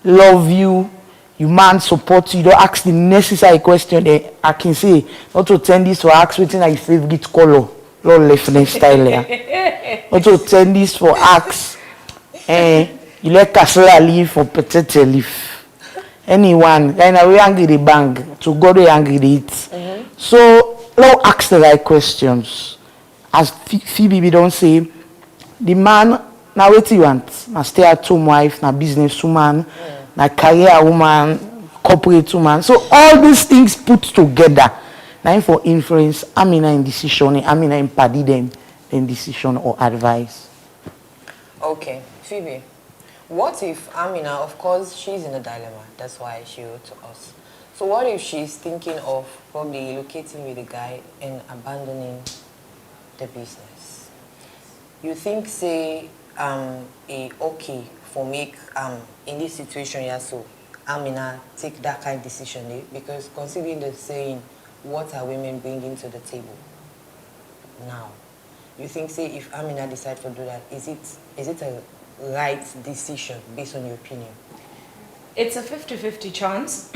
love you, you man support you, don't ask the necessary question. Then I can say, not to attend this for ask waiting like favorite color, no left style there. Not to attend this for ask, you let casserole leave for potato leaf. Anyone, and I will angry the bang, to go to angry the eat. So, now ask the right questions. As Phoebe don't say, the man, now what you want? Na stay-at-home wife, na business woman, na career woman, corporate woman. So all these things put together, now for influence, Amina in decision, Amina in Paddy them in decision or advice. Okay, Phoebe, what if Amina, of course, she's in a dilemma. That's why she wrote to us. So what if she's thinking of probably relocating with a guy and abandoning the business? You think say okay for make in this situation yeah, so Amina take that kind of decision eh? Because considering the saying, what are women bringing to the table now? You think say if Amina decides to do that, is it a right decision based on your opinion? It's a 50-50 chance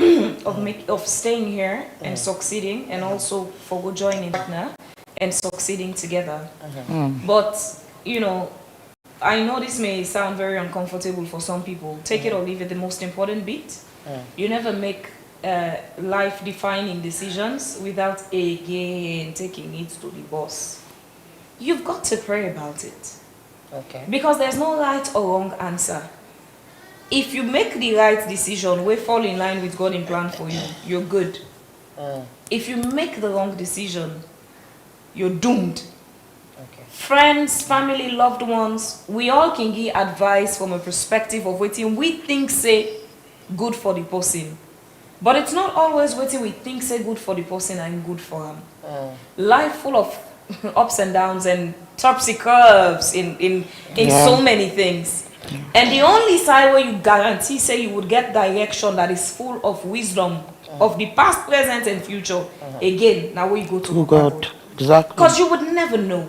of staying here and succeeding, and also for joining partner and succeeding together. But you know, I know this may sound very uncomfortable for some people. Take it or leave it. The most important bit: you never make life-defining decisions without again taking it to the boss. You've got to pray about it. Okay. Because there's no right or wrong answer. If you make the right decision, we fall in line with God's plan for you, you're good. If you make the wrong decision, you're doomed. Okay. Friends, family, loved ones, we all can give advice from a perspective of what we think say good for the person. But it's not always what we think say good for the person and good for them. Life full of ups and downs and topsy curves in so many things. And the only side where you guarantee say you would get direction that is full of wisdom of the past, present, and future. Again, now where you go to Oh God, exactly. because you would never know.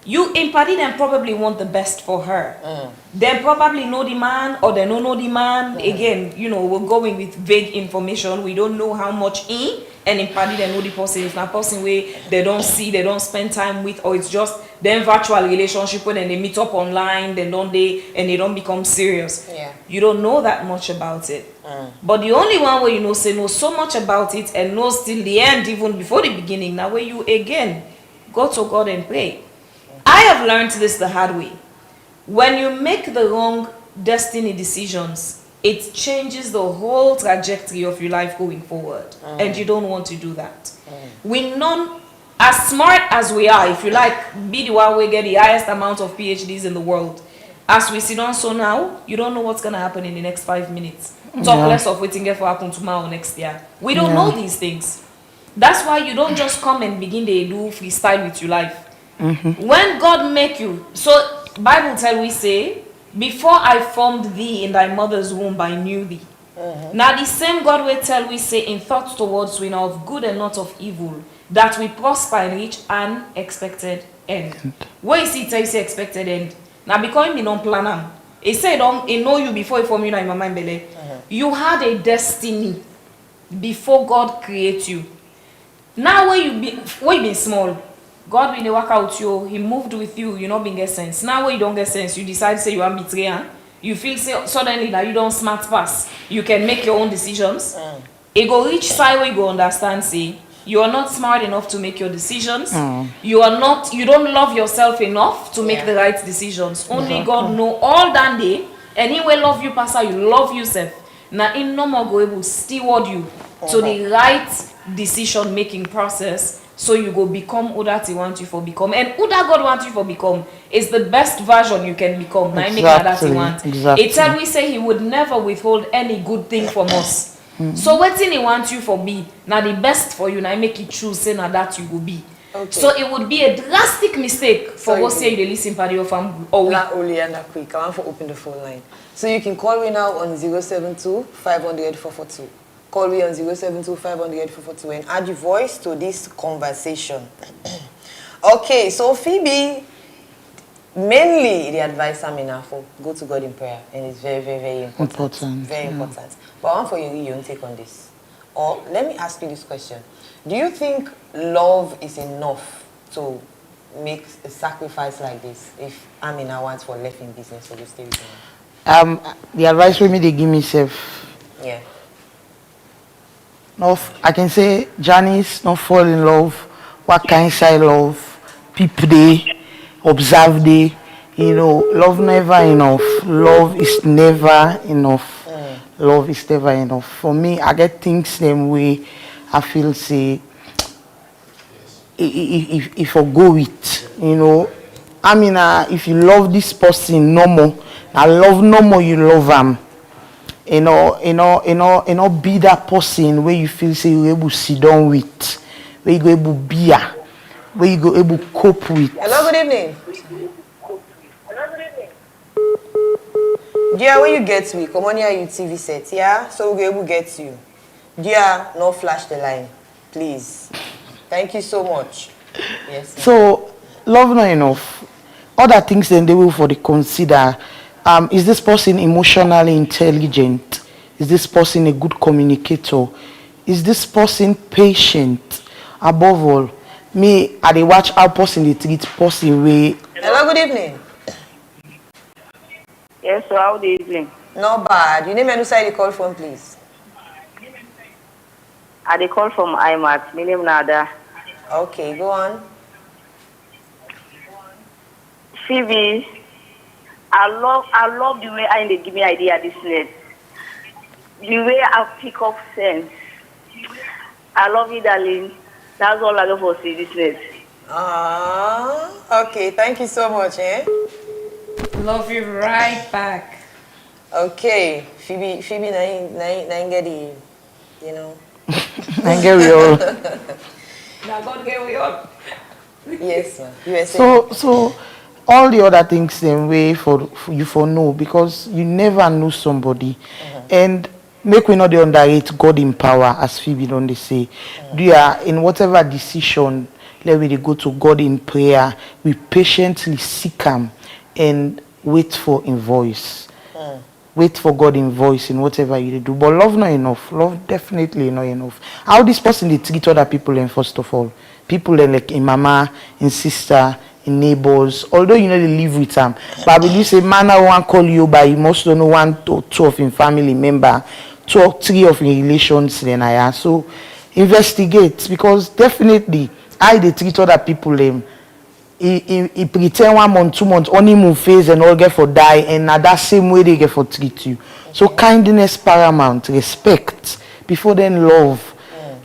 You in party them probably want the best for her. They probably know the man or they don't know the man. Again, you know, we're going with vague information. We don't know how much in and in party they know the person. If not person way they don't see, they don't spend time with, or it's just them virtual relationship when they meet up online, then don't they and they don't become serious. Yeah. You don't know that much about it. But the only one where you know say know so much about it and knows till the end, even before the beginning, now where you again go to God and pray. I have learned this the hard way. When you make the wrong destiny decisions, it changes the whole trajectory of your life going forward. And you don't want to do that. We none, as smart as we are, if you like, be the one we get the highest amount of PhDs in the world. As we sit on so now, you don't know what's going to happen in the next 5 minutes. Talk less of waiting for happen tomorrow or next year. We don't know these things. That's why you don't just come and begin to do freestyle with your life. When God make you, so Bible tell we say, before I formed thee in thy mother's womb, I knew thee. Now the same God will tell we say in thoughts towards we know of good and not of evil, that we prosper and reach an expected end. Where is it tell you say expected end? Now because me don't plan am. He said don't he know you before he formed you in my mind belly. You had a destiny before God create you. Now when you been small, God when they work out you, he moved with you, you not being get sense. Now when you don't get sense, you decide to say you are betrayer. You feel say suddenly that you don't smart pass. You can make your own decisions. It go reach side where you go understand say you are not smart enough to make your decisions. You don't love yourself enough to make the right decisions. Only God know all that day, and he will love you pastor, you love yourself. Now in no more go able to steward you to the right decision making process. So you go become who that he wants you for become. And who that God wants you for become is the best version you can become. Now make that he wants. Exactly. It's how we say he would never withhold any good thing from us. So what thing he wants you for be, now the best for you, now make it choose say now that you will be. Okay. So it would be a drastic mistake for us say you listen party of or we. Not only and that quick. I want to open the phone line. So you can call me now on 072 500 442. Call me on 072 500 442 and add your voice to this conversation. Okay, so Phoebe, mainly the advice I'm in for go to God in prayer, and it's very, very, very important. Very important. But I want for you to take on this. Or let me ask you this question. Do you think love is enough to make a sacrifice like this if Amina wants for left in business so to stay with him? The advice with me they give me self. Yeah. No, I can say Janice not fall in love. What kind of love? People they observe they. You know, love never enough. Love is never enough. Love is never enough. For me, I get things same way. I feel say if I go with, you know, I mean, if you love this person no more, I love no more. You love him. You know, be that person where you feel say you're able to sit down with, where you go able to be, where you go able to cope with. Hello, good evening. Dear, when you get me, come on here, you TV set, yeah? So we'll be able to get you. Dear, no flash the line, please. Thank you so much. Yes. Ma'am. So, love not enough. Other things then they will for the consider. Is this person emotionally intelligent? Is this person a good communicator? Is this person patient? Above all, me, I dey watch how person they treat person way. Hello, good evening. Yes, so how do you doing? Not bad. You name and side the call phone, please. I dey call from IMAT. My name Nada. Okay, go on. Phoebe, I love the way I give me idea this net. The way I pick up sense. I love you, darling. That's all I love for see this net. Okay, thank you so much, eh? Love you right back. Okay, Phoebe, nine get the, you know. I get real. Now God get we up. Yes, ma'am. USA. So all the other things then way for you for know, because you never know somebody. And make we not underrate God in power, as Phoebe don't they say. Do you are in whatever decision, let me go to God in prayer. We patiently seek him and wait for in voice. Wait for God in voice in whatever you do. But love not enough. Love definitely not enough. How this person they treat other people, and first of all, people like in mama, in sister, in neighbors, although you know they live with them. But I believe say man I want call you by, you must know one or two of in family member, 2 or 3 of in relations then I are. So investigate, because definitely I they treat other people he pretend 1 month, 2 months, only move phase and all get for die, and now that same way they get for treat you. So kindness paramount, respect before then love.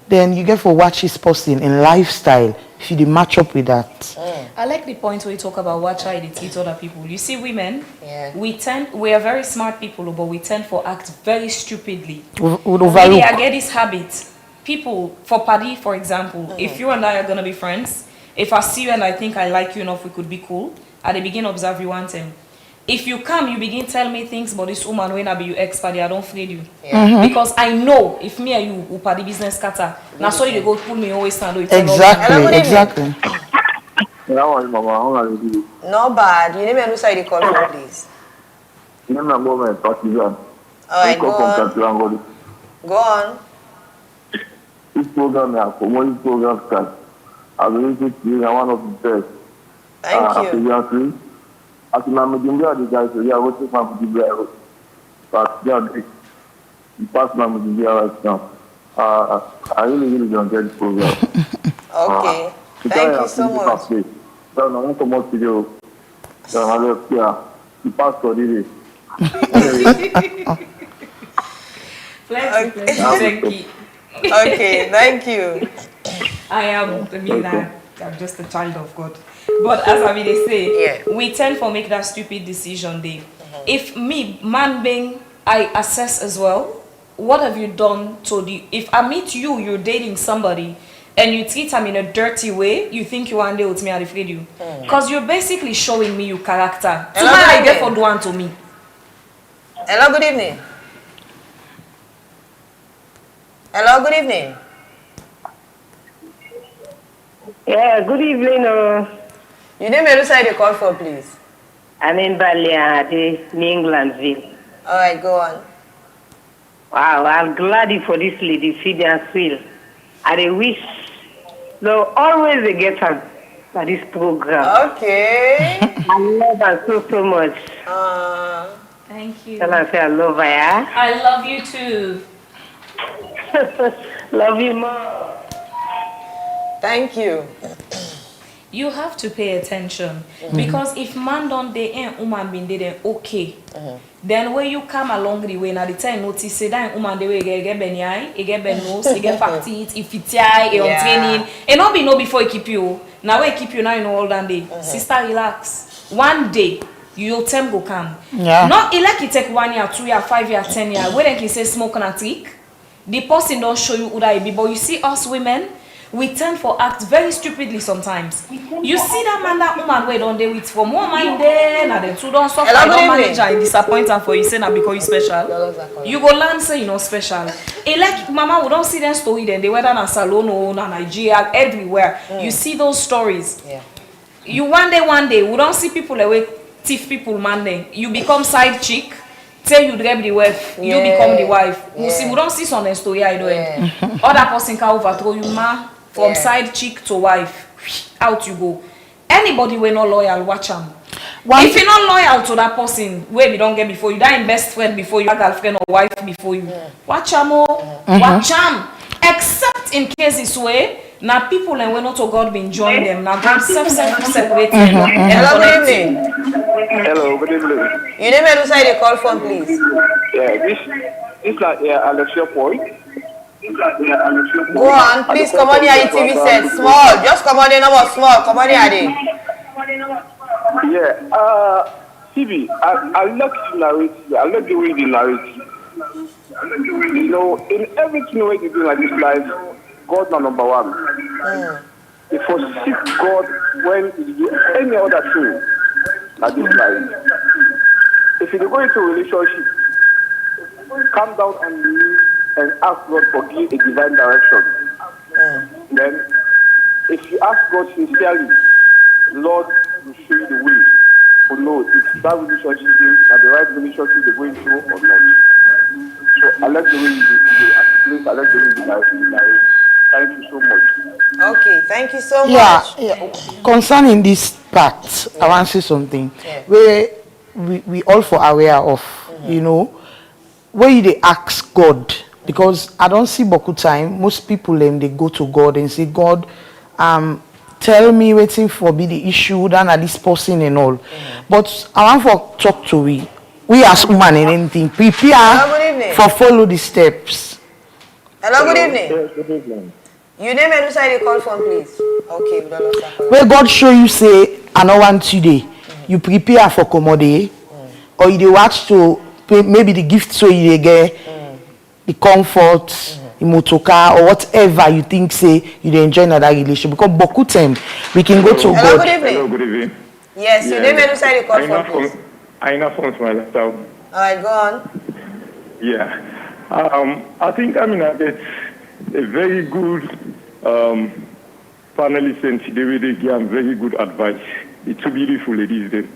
Then you get for watch this person in lifestyle. If you match up with that. I like the point where you talk about what child they treat other people. You see, women, Yeah. we are very smart people, but we tend to act very stupidly. Would Maybe overlook. I get this habit. People, for party, for example, if you and I are gonna be friends, if I see you and I think I like you enough, we could be cool. At the beginning, observe you one time. If you come, you begin tell me things about this woman when I be you ex-party, I don't afraid you. Because I know if me and you will party business scatter, now so you go pull me always stand. Exactly. How are you, Mama? How are you? Not bad. You name and who side you call for, please. You know, government, partisan. Alright, go on. Go on. This program, I promote this program, because I believe it is one of the best. Thank you. As I'm the guys, we are working for the guy. But yeah, the past man with the guy right now. I really don't get this program. Okay. Thank you so much. So I want to come to you. So I left here. The pastor did it. Thank you. Okay, thank you. I'm just a child of God. But as I mean, they say, Yeah. we tend to make that stupid decision day. If me, man being, I assess as well, what have you done to the, if I meet you, you're dating somebody, and you treat them in a dirty way, you think you one day with me, I'll afraid you. Because you're basically showing me your character. So Hello, what I good get evening. for doing to me. Hello, good evening. Hello, good evening. Yeah, good evening. You name and who side you call for, please. I'm in Balearic, Englandville. Alright, go on. Wow, I'm glad for this lady, feed and swill. I wish, no, always they get her for this program. Okay. I love her so much. Thank you. Tell her say I love her, yeah? I love you too. Love you more. Thank you. You have to pay attention because if man don't they ain't woman been they then okay. Then when you come along the way now the time notice say that woman the way get ben eye, get ben nose, get fat teeth, if it eye, on training, and not be no before it keep you. Now we keep you now in all that day. Sister relax. One day your time go come. Yeah. Not like it take 1 year, 2 year, 5 year, 10 year. When they can say smoke and tick, the person don't show you who that be. But you see us women, we tend for act very stupidly sometimes. You see that man, that woman where don't they with for more mind there, now the two don't suffer, Hello, don't good manage and disappoint her for you say now because you special. You go learn say you know special. It like mama we don't see them story then they whether na Salon or na Nigeria everywhere. You see those stories. Yeah. You one day we don't see people away thief people man then. You become side chick. Say you grab the wife, you become the wife. You see, we don't see some story I know. Other person can overthrow you, ma. From side chick to wife, out you go. Anybody we not loyal, watch them. If you're not loyal to that person, where you don't get before you, that best friend before you, girlfriend or wife before you, watch them, watch them. Except in cases where now people and we're not to God been join them. Now God separate them. Hello, good evening. Hello, good evening. You name and who side you call from, please. Yeah, this like Alexia point. Go on, please come on here, TV set. Small, just come on here, no more small. Come on here, there. Yeah, TV, I like the narrative. I like the way they narrate. You know, in everything way they do like this life, God is number one. If you seek God when you do any other thing, That is life. If you go into a relationship, calm down on me and ask God for give a divine direction. Then, if you ask God sincerely, Lord will show you the way to know if that relationship is the right relationship you're going through or not. So I like the way you explain, I like the way you guys. Thank you so much. Okay, thank you so Yeah, much. yeah. Concerning this part, I want to say something. Yeah. Where we all for aware of, you know, where you they ask God, because I don't see Boku time. Most people they go to God and say, God, tell me waiting for be the issue than at this person and all. But I want for talk to we as woman and anything prepare Hello, good evening. for follow the steps. Hello, good evening. Yes, good evening. You name and who side you call from, please. Okay, we don't lost that call. Where God show you say I don't want today, you prepare for commodity, or you dey watch to maybe the gift so you dey get the comfort, the motor car or whatever you think say you dey enjoy in that relationship. Because Boku time we can go to Hello, God. good evening. Hello, good evening. Yes, you name and who side you call from, please. I know from my laptop. Alright, go on. Yeah. I think I get a very good panelist and today they give very good advice. It's so beautiful ladies there.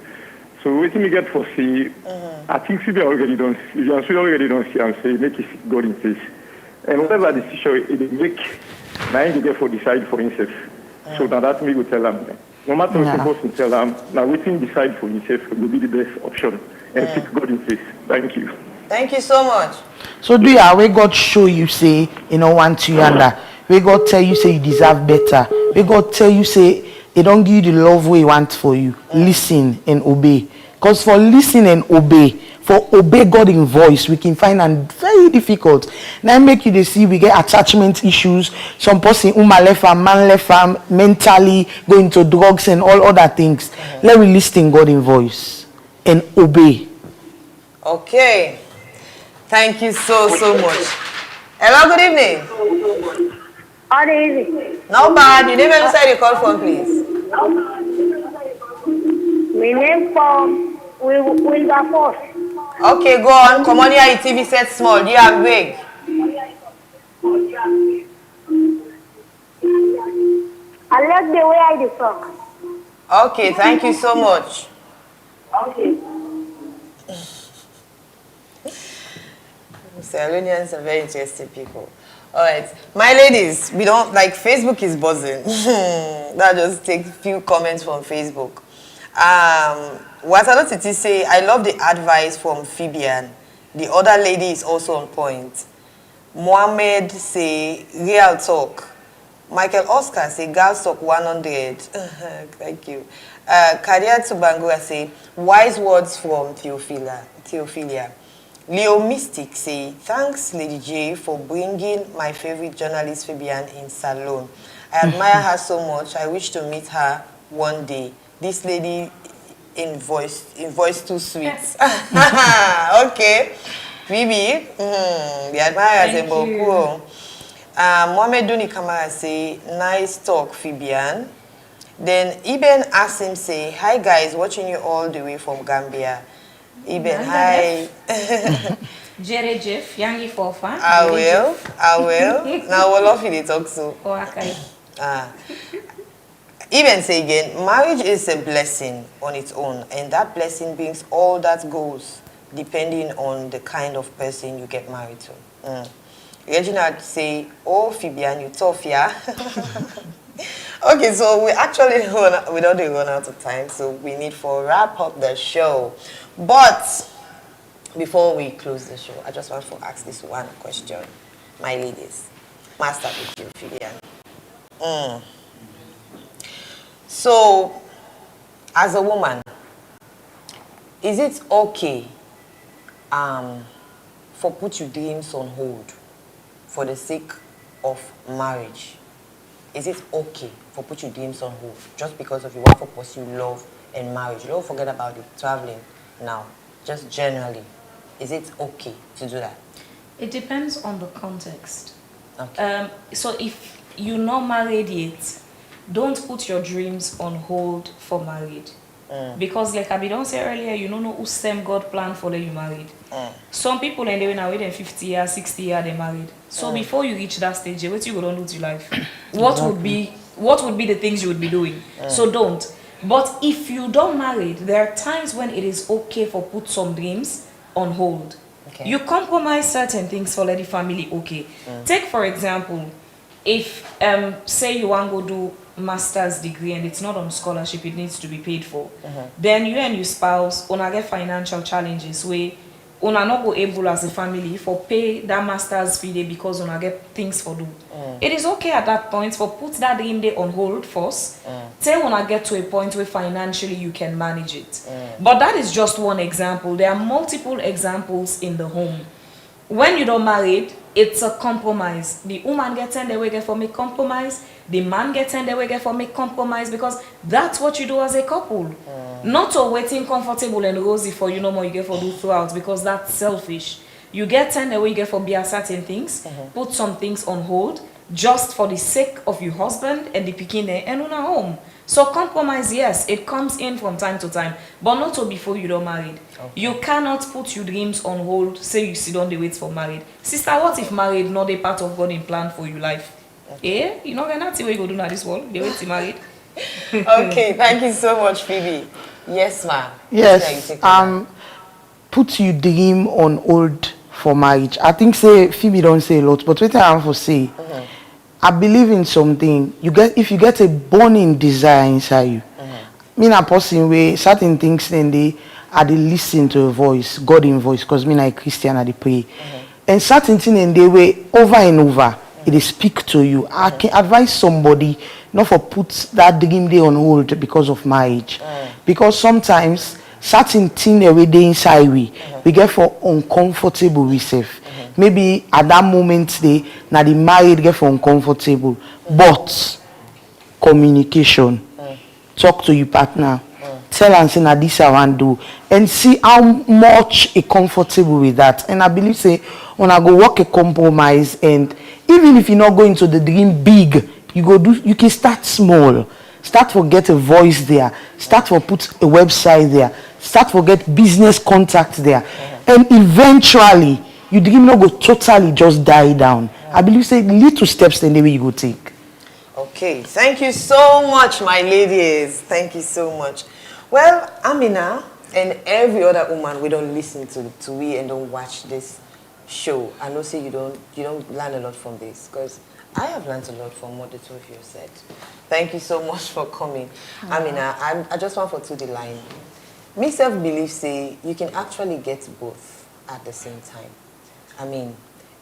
So waiting to get for see, I think if you already don't see and say make it God in face. And whatever decision it make, now you get for decide for himself. So now that me go tell them. No matter what the person tell them, now waiting decide for himself will be the best option and pick God in face. Thank you. Thank you so much. So do you where God show you say you know want to yonder, where God tell you say you deserve better, where God tell you say they don't give you the love we want for you. Listen and obey. Because for listen and obey, for obey God in voice, we can find it very difficult. Now make you they see we get attachment issues. Some person left farm, man left farm, mentally going to drugs and all other things. Let me listen God in voice and obey. Okay. Thank you so much. Hello, good evening. How is it? Not bad. You name and who side you call from, please. My name from Wilberforce. Okay, go on. Come on here, your TV set small. You are big. I like the way I talk. Okay, thank you so much. Okay. Sierra Leoneans are very interesting people. All right, my ladies, we don't like Facebook is buzzing. That just take a few comments from Facebook. What I want to say, I love the advice from Phoebian. The other lady is also on point. Mohammed say real talk. Michael Oscar say girls talk 100. Thank you. Kadia Tubangura say wise words from Theophilia. Leo Mystic say, thanks Lady J for bringing my favorite journalist Fabian in salon. I admire her so much. I wish to meet her one day. This lady in voice too sweet. Okay. Bibi, the admirers in Boku. Mohamed Duni Kamara say, nice talk, Fabian. Then Eben Asim say, hi guys, watching you all the way from Gambia. Eben, hi. Jerry Jeff, Yangi Fofa. I will. Now we'll love you to talk to. Oh, okay. Even say again, marriage is a blessing on its own, and that blessing brings all that goes depending on the kind of person you get married to. Reginald say, oh Fabian, you tough, yeah? Okay, so we actually we don't run out of time, so we need to wrap up the show. But before we close the show, I just want to ask this one question, my ladies. Master with you, Fabian. So, as a woman, is it okay for put your dreams on hold for the sake of marriage? Is it okay for put your dreams on hold just because of you want to pursue love and marriage? Don't forget about the traveling now. Just generally, is it okay to do that? It depends on the context. Okay. So if you're not married yet, don't put your dreams on hold for marriage. Because like I don't say earlier, you don't know who same God plan for that you married. Some people and they will now wait 50 years, 60 years they married. So before you reach that stage, what you gonna do to your life? What would be the things you would be doing? So don't. But if you don't marry, there are times when it is okay for put some dreams on hold. Okay. You compromise certain things for let the family okay. Take for example, if say you want to go do master's degree and it's not on scholarship, it needs to be paid for. Then you and your spouse una get financial challenges where una not go able as a family for pay that master's fee day because una get things for do. It is okay at that point for put that dream day on hold first. Till una get to a point where financially you can manage it. But that is just one example. There are multiple examples in the home. When you don't married, it's a compromise. The woman gets in the way for make compromise. The man gets in the way for make compromise because that's what you do as a couple. Not to waiting comfortable and rosy for you no more you get for do throughout because that's selfish. You get in the way you get for be a certain things, put some things on hold just for the sake of your husband and the pikin and una home. So compromise, yes, it comes in from time to time, but not to before you don't married. You cannot put your dreams on hold, say you sit on the wait for married. Sister, what if married not a part of God in plan for your life? Eh? You know gonna see what you go do now this world. They wait to married. Okay, thank you so much, Phoebe. Yes, ma'am. Yes. Put your dream on hold for marriage. I think say Phoebe don't say a lot, but what I have to say, I believe in something. If you get a burning desire inside you. Me a person where certain things then they listen to a voice, God in voice, because me a Christian I pray. And certain things in they way over and over, it speak to you. I can advise somebody not for put that dream day on hold because of marriage. Because sometimes certain things the way they inside we get for uncomfortable we safe. Maybe at that moment they now the married get for uncomfortable. But communication. Talk to your partner. Tell and say, now this I want to do. And see how much a comfortable with that. And I believe say, when I go work a compromise, and even if you're not going to the dream big, you can start small. Start for get a voice there. Start for put a website there. Start for get business contact there. And eventually, your dream not go totally just die down. I believe say little steps then the way you go take. Okay, thank you so much, my ladies. Thank you so much. Well, Amina and every other woman, we don't listen to we and don't watch this show. I know say you don't learn a lot from this because I have learned a lot from what the two of you said. Thank you so much for coming. Amina, I just want for the line. Me self believe say you can actually get both at the same time. I mean,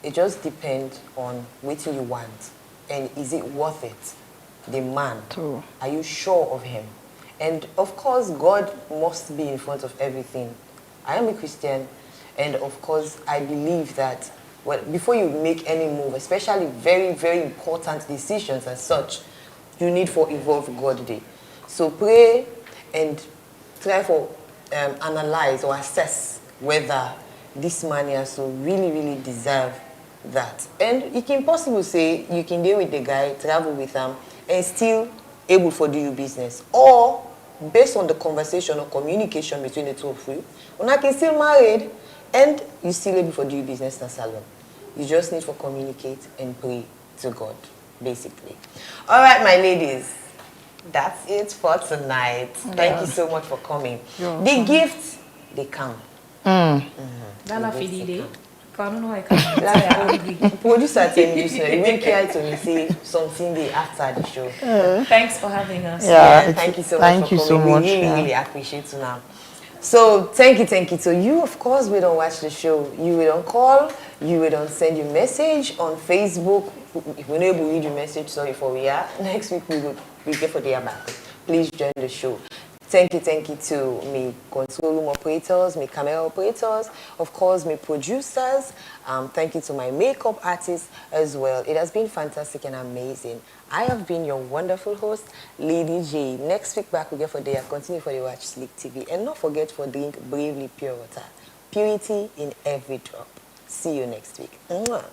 it just depends on what you want. And is it worth it? The man. True. Are you sure of him? And of course, God must be in front of everything. I am a Christian, and of course, I believe that before you make any move, especially very, very important decisions as such, you need to involve God there. So pray and try for analyze or assess whether this man has to really, really deserve that. And it can possibly say you can deal with the guy, travel with him, and still able to do your business. Or based on the conversation or communication between the two of you, when I can still married and you still able to do your business in salon. You just need to communicate and pray to God, basically. All right, my ladies, that's it for tonight. Thank you so much for coming. The gifts, they come. Dala fidi day. I don't know I can't. Producer tell me this, you will care to me say something day after the show. Thanks for having us. Yeah, thank you so much for coming. We really appreciate you now. So thank you. So you, of course, we don't watch the show. You will don't call. You will don't send your message on Facebook. If we're not able to read your message, sorry for we are. Next week we get for the back. Please join the show. Thank you to me control room operators, me camera operators, of course, me producers. Thank you to my makeup artists as well. It has been fantastic and amazing. I have been your wonderful host, Lady J. Next week back we get for day. Continue for the watch Sleek TV. And not forget for drink Bravely Pure Water. Purity in every drop. See you next week. Mwah.